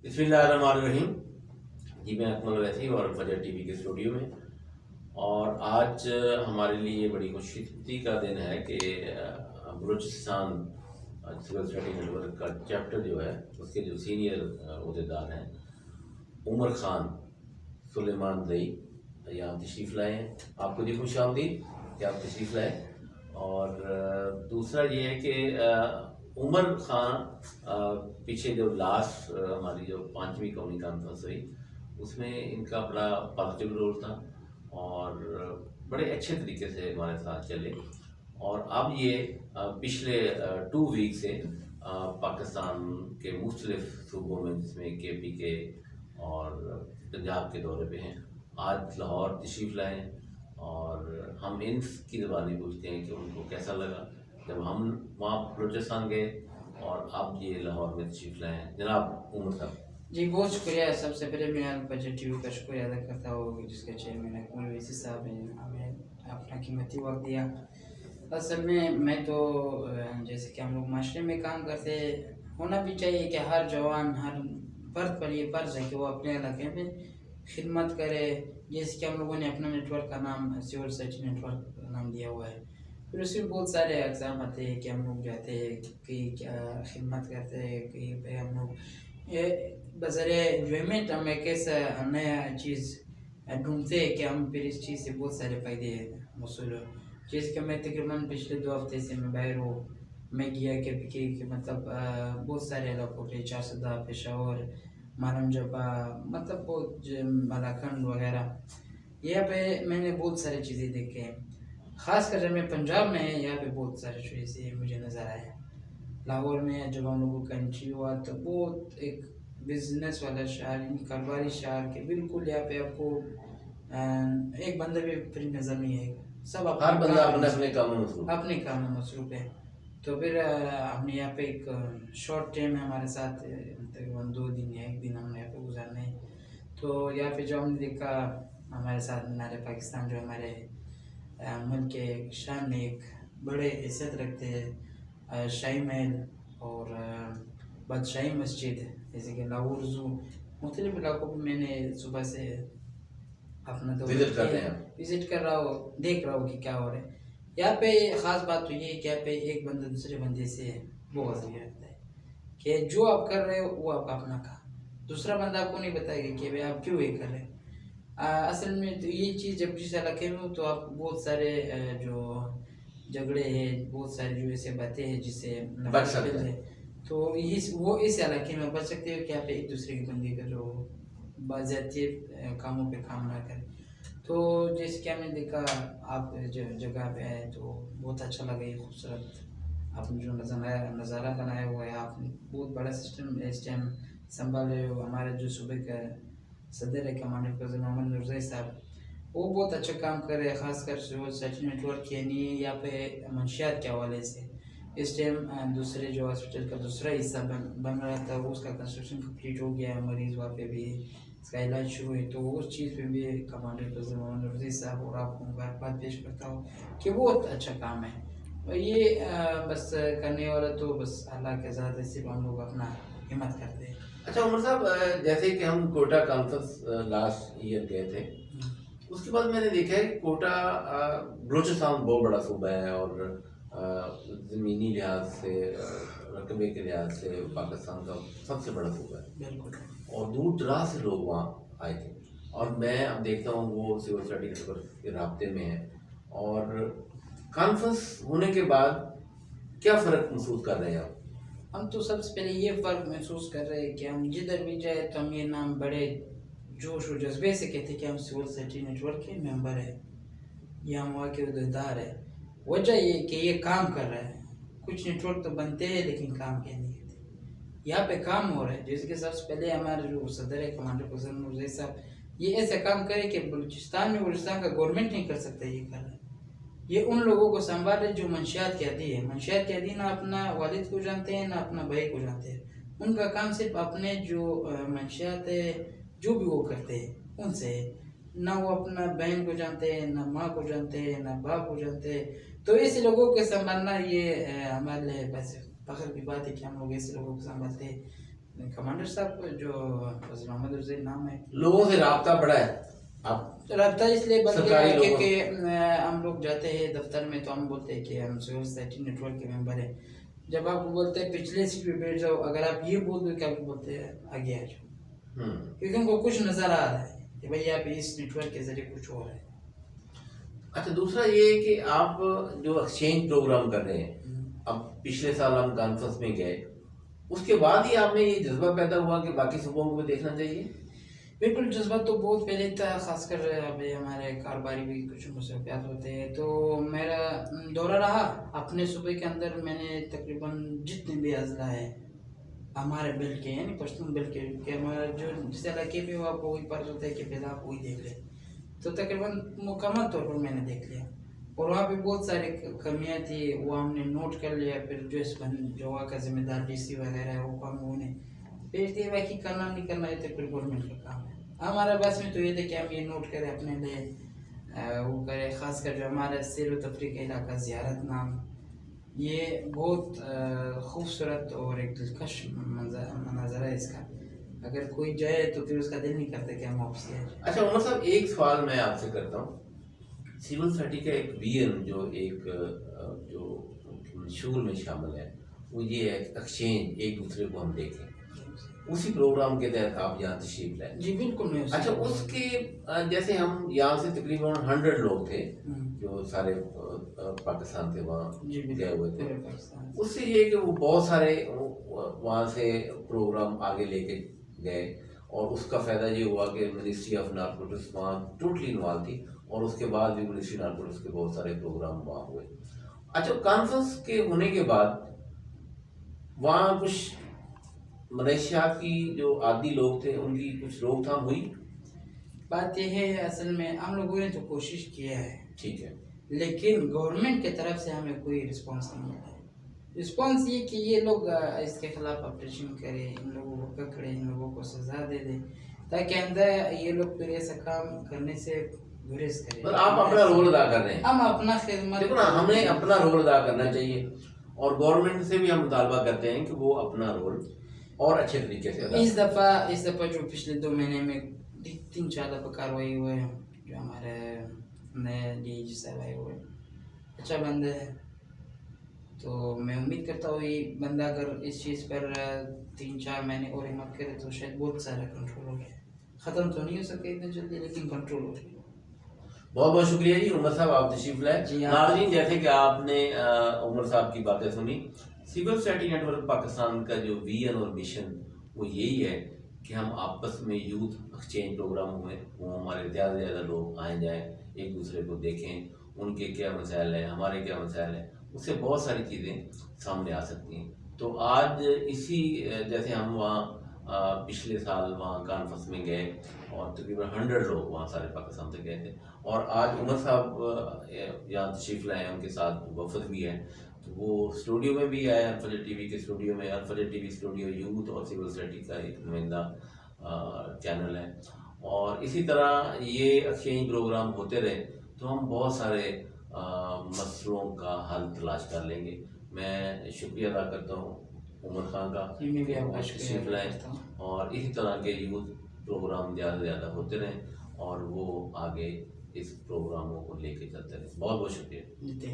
बिस्मिल्लाहिर्रहमानिर्रहीम। जी मैं अकमल वैसी और फजर टीवी के स्टूडियो में, और आज हमारे लिए बड़ी खुशी का दिन है कि बलूचिस्तान सिविल स्टडी नेटवर्क का चैप्टर जो है उसके जो सीनियर अहदेदार हैं उमर खान सुलेमान दई यहाँ तशरीफ़ लाए हैं। आपको जी खुश आमदीद कि आप तशरीफ़ लाए। और दूसरा ये है कि उमर खान पीछे जो लास्ट हमारी जो 5वीं कौमी कॉन्फ्रेंस हुई उसमें इनका बड़ा पॉजिटिव रोल था और बड़े अच्छे तरीके से हमारे साथ चले। और अब ये पिछले 2 वीक से पाकिस्तान के मुख्तलिफ सूबों में जिसमें KP के और पंजाब के दौरे पे हैं। आज लाहौर तशरीफ़ लाए और हम इनकी ज़बानी पूछते हैं कि उनको कैसा लगा जब हम वहाँ बलूचिस्तान गए और आप ये लाहौर में तशरीफ़ लाए हैं। जनाब उमर साहब जी बहुत शुक्रिया। सबसे पहले मैं बजट टीवी का शुक्रिया अदा करता हूँ जिसके चेयरमैन अकमल वैसी साहब ने हमें अपना कीमती वक्त दिया। असल में मैं तो जैसे कि हम लोग माशरे में काम करते होना भी चाहिए कि हर जवान हर फर्द पर ये फ़र्ज़ है कि वो अपने इलाके में खिदमत करे। जैसे कि हम लोगों ने अपना नेटवर्क का नाम सिविल सर्च नेटवर्क नाम दिया हुआ है। फिर उसमें बहुत सारे एग्ज़ाम आते हैं कि हम लोग जाते हैं कहीं क्या खिदमत करते हैं, कहीं पे हम लोग ये बज़ारे एंजॉयमेंट हम एक ऐसा नया चीज़ ढूंढते हैं कि हम फिर इस चीज़ से बहुत सारे फ़ायदे मौसूल हो। जैसे कि मैं तकरीबन पिछले 2 हफ्ते से मैं बाहर हूँ। मैं गया कि मतलब बहुत सारे इलाकों पे चारसदा पेशावर मालम जबा मतलब बहुत मलाखंड वगैरह यहाँ पे मैंने बहुत सारी चीज़ें देखे हैं। ख़ासकर जब मैं पंजाब में है यहाँ पे बहुत सारी चीज़ें मुझे नज़र आए। लाहौर में जब हम लोगों का एंट्री हुआ तो बहुत एक बिजनेस वाला शहर कारोबारी शहर के बिल्कुल यहाँ पे आपको एक बंदा भी फ्री नज़र नहीं आएगा। सब हर बंदा अपने काम में मसरूफ़ है। तो फिर हमने यहाँ पे एक शॉर्ट टाइम है हमारे साथ तकरीबन 2 दिन या 1 दिन हमने यहाँ पे गुजारना है। तो यहाँ पे जो हमने देखा हमारे साथ मीनार पाकिस्तान जो हमारे मुल्क के शान में एक बड़े हैसियत रखते हैं, शाही महल और बादशाही मस्जिद जैसे कि लाहौर ज़ू मुख्तलिफ इलाकों पर मैंने सुबह से अपना विज़िट कर रहा हूँ, देख रहा हूँ कि क्या हो रहा है यहाँ पे। ख़ास बात तो ये है कि यहाँ पे एक बंदा दूसरे बंदे से बहुत नहीं रखता है कि जो आप कर रहे हो वो आप अपना का दूसरा बंदा आपको नहीं बताएगा कि भाई आप क्यों ये कर रहे हैं। असल में तो ये चीज़ जब जिस इलाके में हो तो आप बहुत सारे जो झगड़े हैं बहुत सारी जो ऐसे बातें हैं जिससे बच सकते हैं तो वो इस इलाके में बच सकते हो कि आप एक दूसरे के बंदे का जो बाज़ाती कामों पे काम ना करें। तो जैसे कि हमने देखा आप जो जगह पे आए तो बहुत अच्छा लगा। ये खूबसूरत आपने जो नज़ारा बनाया हुआ है, आपने बहुत बड़ा सिस्टम इस टाइम संभाले हो। हमारे जो सूबे का सदर है कमांडर फजल मोहम्मद नूरज़ई साहब वो बहुत अच्छा काम कर रहे हैं, ख़ासकर सिविल सर्च नेटवर्क यानी यहाँ पे मंशियात के हवाले से। इस टाइम दूसरे जो हॉस्पिटल का दूसरा हिस्सा बन रहा था उसका कंस्ट्रक्शन कंप्लीट हो गया है, मरीज़ वहाँ पे भी इसका इलाज शुरू है। तो उस चीज़ पे भी कमांडर फजल मोहम्मद नूरज़ई साहब और आपको मुबारकबाद पेश करता हूँ कि बहुत अच्छा काम है। और ये बस करने वाला तो बस अल्लाह के ज़ात है, सिर्फ हम लोग अपना हिम्मत करते हैं। अच्छा उमर साहब, जैसे कि हम कोटा कॉन्फ्रेंस लास्ट ईयर गए थे, उसके बाद मैंने देखा है कि कोटा बलूचिस्तान बहुत बड़ा सूबा है और ज़मीनी लिहाज से रकबे के लिहाज से पाकिस्तान का सबसे बड़ा सूबा है। बिल्कुल। और दूर दराज से लोग वहाँ आए थे और मैं अब देखता हूँ वो सिविल स्टडी नेटवर्क के राब्ते में है। और कॉन्फ्रेंस होने के बाद क्या फ़र्क महसूस कर रहे हैं आप? हम तो सबसे पहले ये फ़र्क महसूस कर रहे हैं कि हम जिधर भी जाए तो हम ये नाम बड़े जोश और जज्बे से कहते हैं कि हम सिविल सर्च नेटवर्क के मेंबर है या हम वहाँ के अहदेदार है। वजह ये कि ये काम कर रहा है। कुछ नेटवर्क तो बनते हैं लेकिन काम क्या नहीं होते। यहाँ पे काम हो रहा है। जैसे कि सबसे पहले हमारे जो सदर है कमांडर फजल नूरज़ई साहब ये ऐसा काम करे कि बलूचिस्तान का गवर्नमेंट नहीं कर सकता ये कर रहा है। ये उन लोगों को संभाले जो मंशियात के अदी है। मंशियात के अदी ना अपना वालिद को जानते हैं ना अपना भाई को जानते हैं। उनका काम सिर्फ अपने जो मंशियात है जो भी वो करते हैं उनसे ना वो अपना बहन को जानते हैं ना माँ को जानते हैं ना बाप को जानते हैं। तो ऐसे लोगों के संभालना ये हमारे लिए बस फख्र की बात है कि हम लोग ऐसे लोगों को संभालते हैं। कमांडर साहब जो वज़ीर मोहम्मद हुसैन नाम है, लोगों से राब्ता बढ़ा है आप रब्ता इसलिए बन गया सरकारी है लोगों क्योंकि हम लोग जाते हैं दफ्तर में तो हम बोलते हैं कि हम सिविल सोसाइटी नेटवर्क के मेंबर हैं। जब आपको बोलते हैं पिछले सीट पे बैठ जाओ, अगर आप ये बोल दो कि आपको बोलते हैं आगे आ जाओ, क्योंकि उनको कुछ नज़र आ रहा है कि भाई आप इस नेटवर्क के जरिए कुछ हो रहा है। अच्छा, दूसरा ये है कि आप जो एक्सचेंज प्रोग्राम कर रहे हैं, अब पिछले साल हम कॉन्फ्रेंस में गए, उसके बाद ही आप में ये जज्बा पैदा हुआ कि बाकी सूबों को भी देखना चाहिए? बिल्कुल, जज्बा तो बहुत पहले था, खासकर अभी हमारे कारोबारी भी कुछ मुसीबत होते हैं, तो मेरा दौरा रहा अपने सूबे के अंदर। मैंने तकरीबन जितने भी अजला है हमारे बेल्ट के, यानी पश्तून बेल्ट के हमारा जो जिस इलाके में वो आपको वही पता चलता है कि पहले आप वही देख लें, तो तकरीबन मुकम्मल तौर पर मैंने देख लिया। और वहाँ पे बहुत सारी कमियाँ थी, वो हमने नोट कर लिया। फिर जो इस जो वहाँ का जिम्मेदार डीसी वगैरह है वो काम उन्हें भेज दिया। बाकी करना नहीं करना है तो फिर गवर्नमेंट का काम है। हमारा बस में तो ये था कि हम ये नोट करें अपने लिए, वो करें। ख़ासकर जो हमारा सैर व तफरीह का इलाका ज़ियारत नाम, ये बहुत खूबसूरत और एक दिलकश मंजर है इसका। अगर कोई जाए तो फिर उसका दिल नहीं करता कि हम वापस जाए। अच्छा उमर साहब, एक सवाल मैं आपसे करता हूँ। सिविल सोसाइटी का एक विजन जो मंशूर में शामिल है वो ये है एक्सचेंज, एक दूसरे को हम देखें। उसी प्रोग्राम के तहत आप यहाँ तशरीफ लाए? जी बिल्कुल। मैं अच्छा, उसके जैसे हम यहाँ से तकरीबन 100 लोग थे जो सारे पाकिस्तान से वहाँ गए हुए थे। उससे ये कि वो बहुत सारे वहाँ से प्रोग्राम आगे लेके गए और उसका फ़ायदा ये हुआ कि मिनिस्ट्री ऑफ नारकोटिक्स वहाँ टोटली इन्वॉल्व थी और उसके बाद भी मिनिस्ट्री नारकोटिक्स के बहुत सारे प्रोग्राम वहाँ हुए। अच्छा, कॉन्फ्रेंस के होने के बाद वहाँ कुछ मलेशिया की जो आदि लोग थे उनकी कुछ रोकथाम हुई? बात यह है, असल में हम लोगों ने तो कोशिश किया है, ठीक है, लेकिन गवर्नमेंट की तरफ से हमें कोई रिस्पांस नहीं मिला है। रिस्पांस ये कि ये लोग इसके खिलाफ ऑपरेशन करें, इन लोगों को पकड़े, इन लोगों को सजा दे दें, ताकि अंदर ये लोग फिर ऐसा काम करने से गुरेज करें। मतलब आप अपना रोल अदा कर रहे हैं। हम अपना खिदमत, देखो ना, हमें अपना रोल अदा करना चाहिए और गवर्नमेंट से भी हम मुतालबा करते हैं कि वो अपना रोल और अच्छे तरीके से अदा। इस दफ़ा जो पिछले 2 महीने में 3-4 दफ़ा कार्रवाई हुए हैं, जो हमारे नए डीजी साहब आए हुए, अच्छा बंदा है। तो मैं उम्मीद करता हूँ ये बंदा अगर इस चीज़ पर 3-4 महीने और हिम्मत करे तो शायद बहुत सारा कंट्रोल हो गया। ख़त्म तो नहीं हो सके इतनी जल्दी, लेकिन कंट्रोल हो गया। बहुत बहुत शुक्रिया जी उमर साहब, आप तशरीफ लाए। नाज़रीन, जैसे कि आपने उमर साहब की बातें सुनी, सिविल सोसाइटी नेटवर्क पाकिस्तान का जो विजन और मिशन वो यही है कि हम आपस में यूथ एक्सचेंज प्रोग्राम हुए, वो हमारे ज़्यादा से ज़्यादा लोग आए जाएँ, एक दूसरे को देखें, उनके क्या मसाइल हैं, हमारे क्या मसाइल हैं, उससे बहुत सारी चीज़ें सामने आ सकती हैं। तो आज इसी जैसे हम वहाँ पिछले साल वहाँ कॉन्फ्रेंस में गए और तकरीबन 100 लोग वहाँ सारे पाकिस्तान से गए थे और आज उमर साहब यहाँ तशरीफ लाए हैं, उनके साथ वफद भी है। तो वो स्टूडियो में भी आए, अल-फजर टीवी के स्टूडियो में। अल-फजर टीवी स्टूडियो यूथ और सिविल सोसाइटी का एक नुमाइंदा चैनल है और इसी तरह ये एक्सचेंज प्रोग्राम होते रहे तो हम बहुत सारे मसलों का हल तलाश कर लेंगे। मैं शुक्रिया अदा करता हूँ उमर खान का, तशरीफ लाए और इसी तरह के यूथ प्रोग्राम ज़्यादा से ज़्यादा होते रहें और वो आगे इस प्रोग्रामों को लेके चलते रहें। बहुत बहुत शुक्रिया।